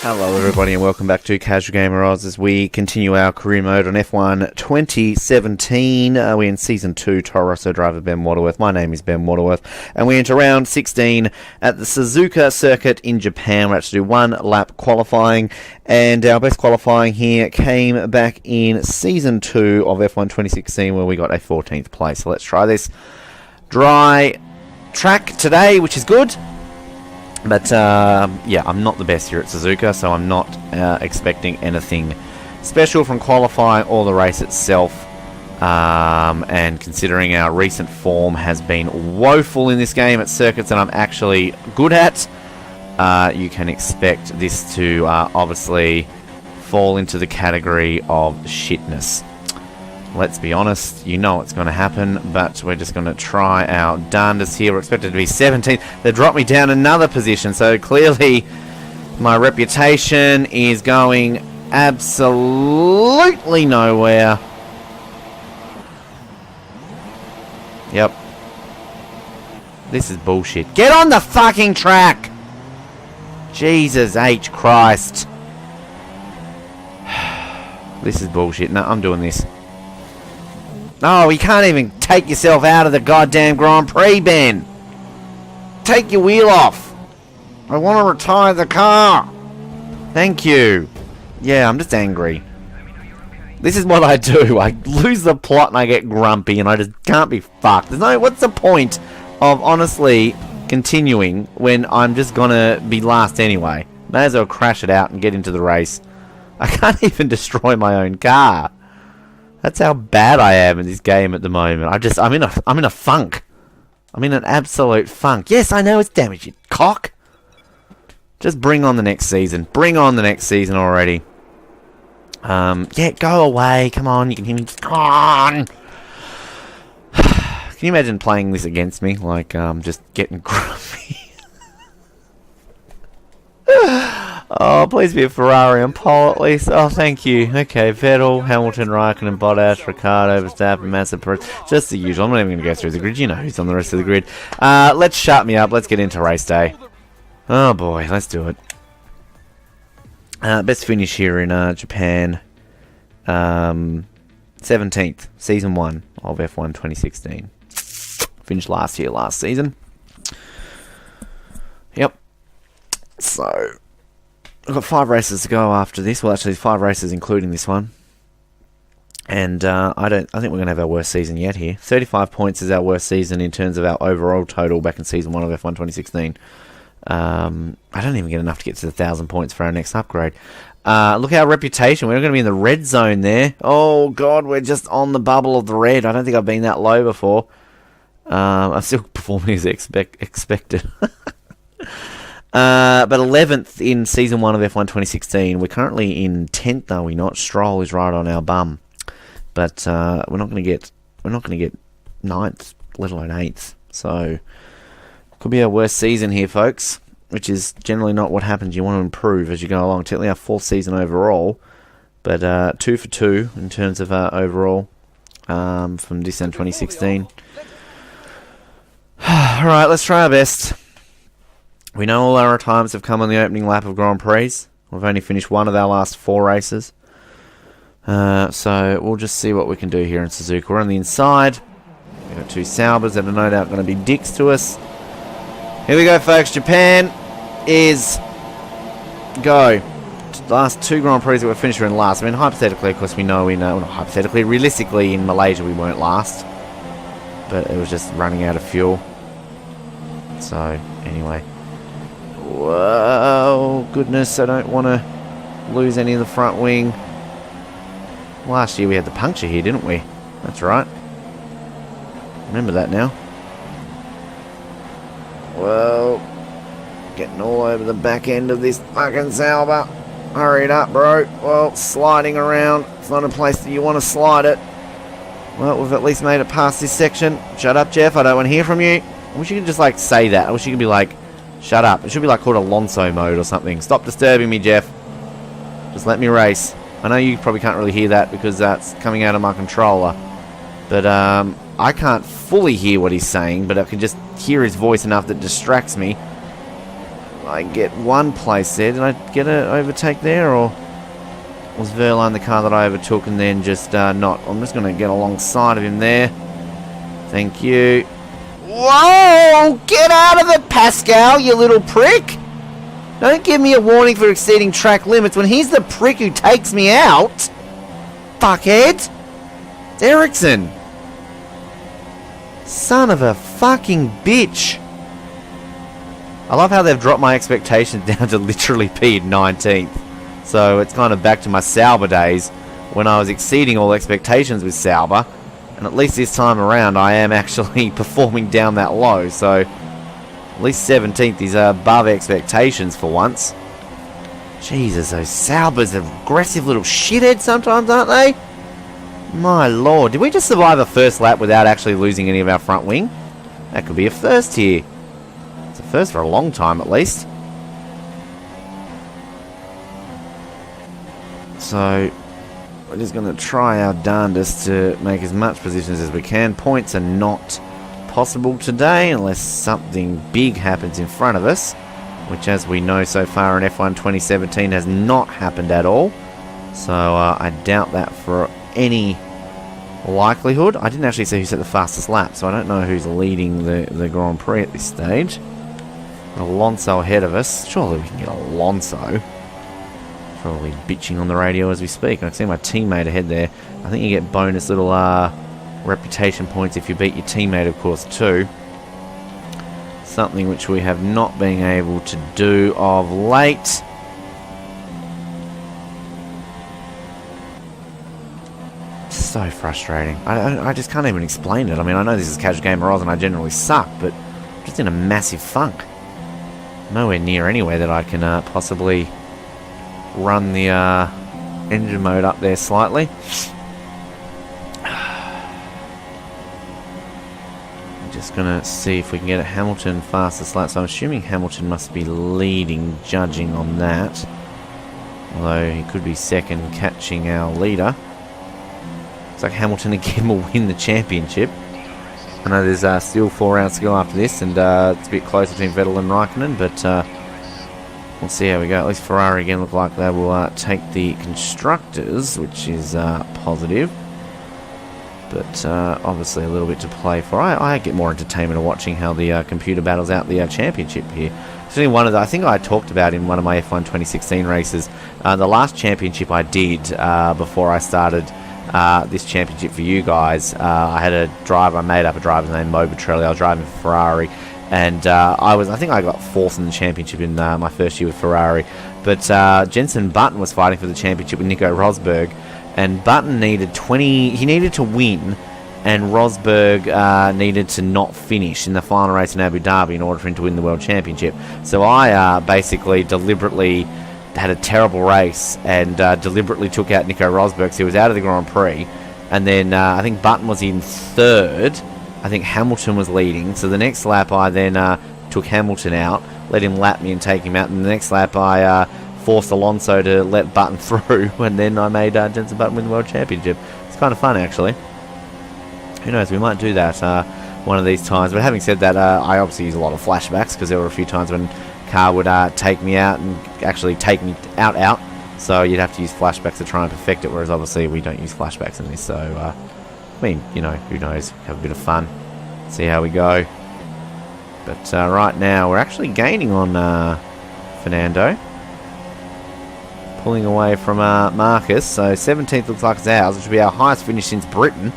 Hello everybody and welcome back to Casual Gamer Oz as we continue our career mode on F1 2017. We're in Season 2, Toro Rosso driver Ben Waterworth. My name is Ben Waterworth and we enter round 16 at the Suzuka circuit in Japan. We're actually do one lap qualifying, and our best qualifying here came back in Season 2 of F1 2016 where we got a 14th place. So let's try this. Dry track today, which is good. But, yeah, I'm not the best here at Suzuka, so I'm not expecting anything special from qualifying or the race itself. And considering our recent form has been woeful in this game at circuits that I'm actually good at, you can expect this to obviously fall into the category of shitness. Let's be honest, you know what's going to happen, but we're just going to try our darndest here. We're expected to be 17th. They dropped me down another position, so clearly my reputation is going absolutely nowhere. Yep. This is bullshit. Get on the fucking track! Jesus H. Christ. This is bullshit. No, I'm doing this. Oh, you can't even take yourself out of the goddamn Grand Prix, Ben. Take your wheel off. I want to retire the car. Thank you. Yeah, I'm just angry. This is what I do. I lose the plot and I get grumpy and I just can't be fucked. There's no... What's the point of honestly continuing when I'm just gonna be last anyway? May as well crash it out and get into the race. I can't even destroy my own car. That's how bad I am in this game at the moment. I'm in a funk. I'm in an absolute funk. Yes, I know it's damaged, you cock. Just bring on the next season. Bring on the next season already. Yeah, go away. Come on, you can hear me. Come on. Can you imagine playing this against me? Like, just getting grumpy. Oh, please be a Ferrari on pole at least. Oh, thank you. Okay, Vettel, Hamilton, Raikkonen, Bottas, Ricciardo, Verstappen, Massa, Perez. Just the usual. I'm not even going to go through the grid. You know who's on the rest of the grid. Let's shut me up. Let's get into race day. Oh, boy. Let's do it. Best finish here in Japan. 17th. Season 1 of F1 2016. Finished last season. Yep. So... I've got 5 races to go after this. Well, actually, 5 races including this one. And I think we're going to have our worst season yet here. 35 points is our worst season in terms of our overall total back in Season 1 of F1 2016. I don't even get enough to get to the 1,000 points for our next upgrade. Look at our reputation. We're going to be in the red zone there. Oh, God, we're just on the bubble of the red. I don't think I've been that low before. I'm still performing as expected. But 11th in Season 1 of F1 2016. We're currently in 10th, are we not? Stroll is right on our bum. But we're not going to get 9th, let alone 8th. So could be our worst season here, folks, which is generally not what happens. You want to improve as you go along. Technically our 4th season overall, but 2 for 2 in terms of overall from December 2016. Alright, let's try our best. We know all our retirements have come on the opening lap of Grand Prix. We've only finished 1 of our last 4 races. So we'll just see what we can do here in Suzuka. We're on the inside. We've got 2 Saubers that are no doubt going to be dicks to us. Here we go, folks. Japan is go. The last 2 Grand Prix that we're finished in last. I mean, hypothetically, of course, we know. Well, not hypothetically, realistically, in Malaysia we weren't last. But it was just running out of fuel. So, anyway. Whoa, goodness, I don't want to lose any of the front wing. Last year we had the puncture here, didn't we? That's right. Remember that now. Whoa. Getting all over the back end of this fucking Sauber. Hurry it up, bro. Well, sliding around. It's not a place that you want to slide it. Well, we've at least made it past this section. Shut up, Jeff. I don't want to hear from you. I wish you could just, like, say that. I wish you could be like... Shut up. It should be like called Alonso mode or something. Stop disturbing me, Jeff. Just let me race. I know you probably can't really hear that because that's coming out of my controller. But I can't fully hear what he's saying, but I can just hear his voice enough that distracts me. I get one place there. Did I get an overtake there, or was Verline the car that I overtook and then just not? I'm just going to get alongside of him there. Thank you. Whoa! Get out of it, Pascal, you little prick! Don't give me a warning for exceeding track limits when he's the prick who takes me out. Fuckhead. It's Ericsson. Son of a fucking bitch. I love how they've dropped my expectations down to literally P 19th. So it's kind of back to my Sauber days when I was exceeding all expectations with Sauber. And at least this time around I am actually performing down that low. So at least 17th is above expectations for once. Jesus, those Saubers are aggressive little shitheads sometimes, aren't they? My lord, did we just survive a first lap without actually losing any of our front wing? That could be a first here. It's a first for a long time at least. So we're just going to try our darndest to make as much positions as we can. Points are not possible today unless something big happens in front of us, which as we know so far in F1 2017 has not happened at all. So I doubt that for any likelihood. I didn't actually see who set the fastest lap, so I don't know who's leading the Grand Prix at this stage. Alonso ahead of us. Surely we can get Alonso. Probably bitching on the radio as we speak. I can see my teammate ahead there. I think you get bonus little reputation points if you beat your teammate, of course, too. Something which we have not been able to do of late. So frustrating. I just can't even explain it. I mean, I know this is Casual Gamer Oz and I generally suck, but I'm just in a massive funk. Nowhere near anywhere that I can possibly run the engine mode up there slightly. I'm just going to see if we can get a Hamilton fastest lap. So I'm assuming Hamilton must be leading, judging on that. Although he could be second, catching our leader. Looks like Hamilton again will win the championship. I know there's still 4 rounds to go after this, and it's a bit closer between Vettel and Raikkonen, but we'll see how we go. At least Ferrari again look like they will take the constructors, which is positive. But obviously a little bit to play for. I get more entertainment of watching how the computer battles out the championship here. Actually, one of the, I think I talked about in one of my F1 2016 races, the last championship I did before I started this championship for you guys. I had a driver, I made up a driver named Mo Betrelli. I was driving for Ferrari, and I think I got 4th in the championship in my first year with Ferrari. But Jenson Button was fighting for the championship with Nico Rosberg, and Button needed he needed to win, and Rosberg needed to not finish in the final race in Abu Dhabi in order for him to win the World Championship. So I basically deliberately had a terrible race and deliberately took out Nico Rosberg, so he was out of the Grand Prix. And then I think Button was in 3rd. I think Hamilton was leading. So the next lap I then took Hamilton out, let him lap me and take him out. And the next lap I forced Alonso to let Button through, and then I made Jenson Button win the World Championship. It's kind of fun, actually. Who knows, we might do that one of these times. But having said that, I obviously use a lot of flashbacks, because there were a few times when car would take me out and actually take me out. So you'd have to use flashbacks to try and perfect it, whereas obviously we don't use flashbacks in this. So, I mean, you know, who knows? Have a bit of fun. See how we go. But right now we're actually gaining on Fernando. Pulling away from Marcus. So 17th looks like it's ours, which will be our highest finish since Britain,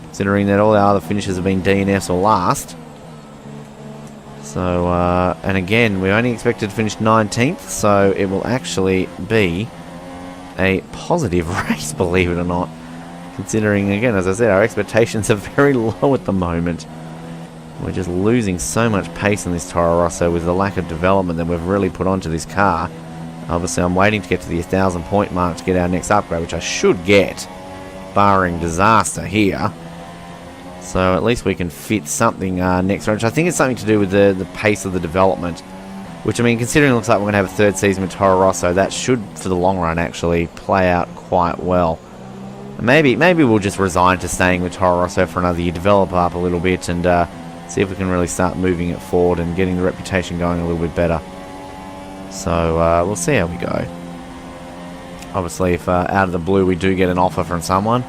considering that all our other finishes have been DNFs or last. So, and again, we only expected to finish 19th, so it will actually be a positive race, believe it or not. Considering, again, as I said, our expectations are very low at the moment. We're just losing so much pace in this Toro Rosso with the lack of development that we've really put onto this car. Obviously, I'm waiting to get to the 1,000 point mark to get our next upgrade, which I should get, barring disaster here. So at least we can fit something next round, which I think is something to do with the pace of the development. Which, I mean, considering it looks like we're going to have a 3rd season with Toro Rosso, that should, for the long run, actually play out quite well. Maybe we'll just resign to staying with Toro Rosso for another year, develop up a little bit, and See if we can really start moving it forward and getting the reputation going a little bit better. So we'll see how we go. Obviously, if out of the blue we do get an offer from someone,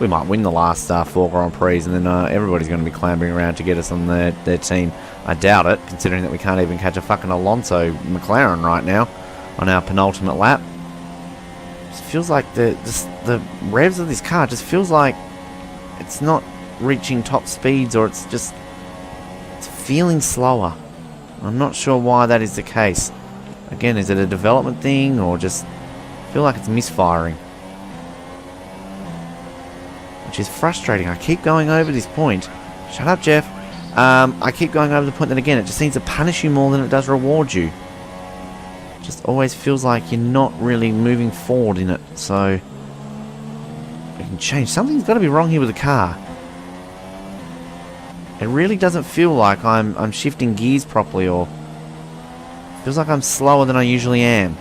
we might win the last 4 Grand Prix, and then everybody's going to be clambering around to get us on their team. I doubt it, considering that we can't even catch a fucking Alonso McLaren right now on our penultimate lap. It feels like the revs of this car just feels like it's not reaching top speeds, or it's feeling slower. I'm not sure why that is the case. Again, is it a development thing, or just feel like it's misfiring? Which is frustrating. I keep going over this point. Shut up, Jeff. I keep going over the point that, again, it just seems to punish you more than it does reward you. It just always feels like you're not really moving forward in it. So we can change. Something's got to be wrong here with the car. It really doesn't feel like I'm shifting gears properly, or feels like I'm slower than I usually am.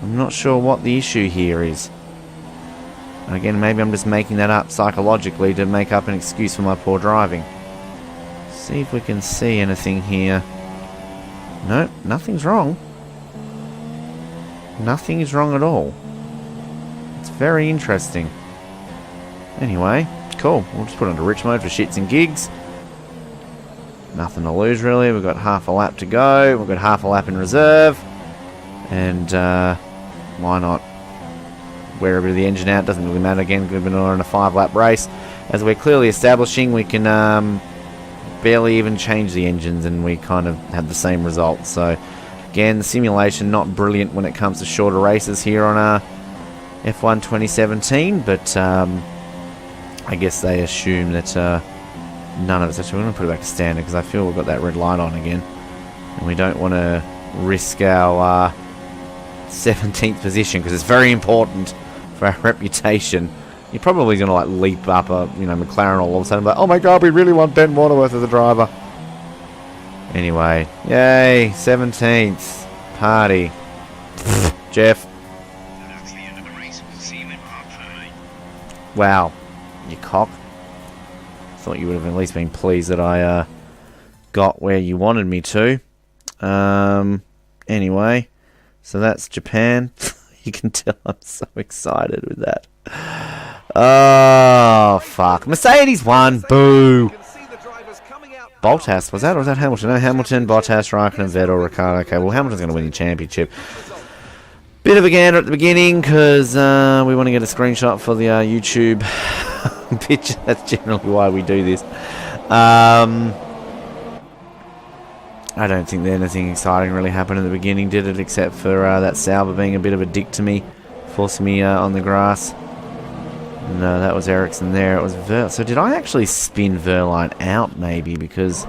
I'm not sure what the issue here is. Again, maybe I'm just making that up psychologically to make up an excuse for my poor driving. See if we can see anything here. Nope, nothing's wrong. Nothing is wrong at all. It's very interesting. Anyway, cool. We'll just put it into rich mode for shits and gigs. Nothing to lose, really. We've got half a lap to go. We've got half a lap in reserve. And why not wear a bit of the engine out? Doesn't really matter. Again, we've been on a 5-lap race. As we're clearly establishing, we can barely even change the engines, and we kind of have the same result. So, again, the simulation not brilliant when it comes to shorter races here on F1 2017, but I guess they assume that none of us... Actually, we're going to put it back to standard, because I feel we've got that red light on again, and we don't want to risk our 17th position, because it's very important for our reputation. You're probably going to like leap up a McLaren all of a sudden, but oh my god, we really want Ben Waterworth as a driver. Anyway, yay, 17th party. Jeff. Wow, you cock. Thought you would have at least been pleased that I got where you wanted me to. Anyway, so that's Japan. You can tell I'm so excited with that. Oh, fuck. Mercedes won. Boo. Bottas, was that? Or was that Hamilton? No, Hamilton, Bottas, Raikkonen, Vettel, Ricciardo. Okay, well, Hamilton's going to win the championship. Bit of a gander at the beginning, because we want to get a screenshot for the YouTube picture. That's generally why we do this. I don't think anything exciting really happened at the beginning, did it? Except for that Sauber being a bit of a dick to me, forcing me on the grass. No, that was Ericsson there. It was So did I actually spin Verline out, maybe? Because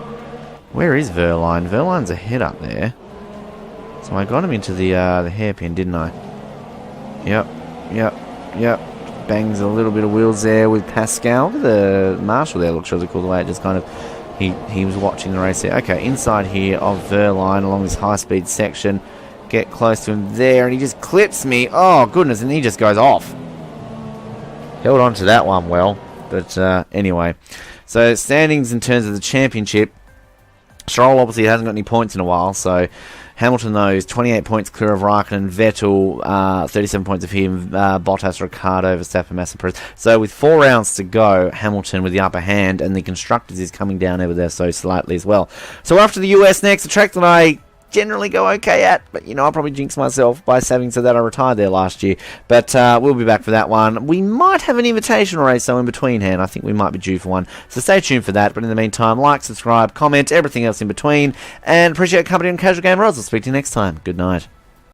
where is Verline? Verline's ahead up there. So I got him into the hairpin, didn't I? Yep. Bangs a little bit of wheels there with Pascal. The Marshall there looks really cool, the way it just kind of... He was watching the race there. Okay, inside here of Verline along this high-speed section. Get close to him there, and he just clips me. Oh, goodness, and he just goes off. Held on to that one well. But anyway. So, standings in terms of the championship. Stroll obviously hasn't got any points in a while, so... Hamilton, though, is 28 points clear of Raikkonen, Vettel, 37 points of him, Bottas, Ricciardo, Verstappen, Massa, Perez. So with 4 rounds to go, Hamilton with the upper hand, and the Constructors is coming down over there so slightly as well. So after the US next, a track that I generally go okay at, but I'll probably jinx myself by having said that I retired there last year. But we'll be back for that one. We might have an invitational race though in between hand. I think we might be due for one, so stay tuned for that. But in the meantime, like, subscribe, comment, everything else in between, and appreciate company on Casual Gamer Ross. I'll speak to you next time. Good night.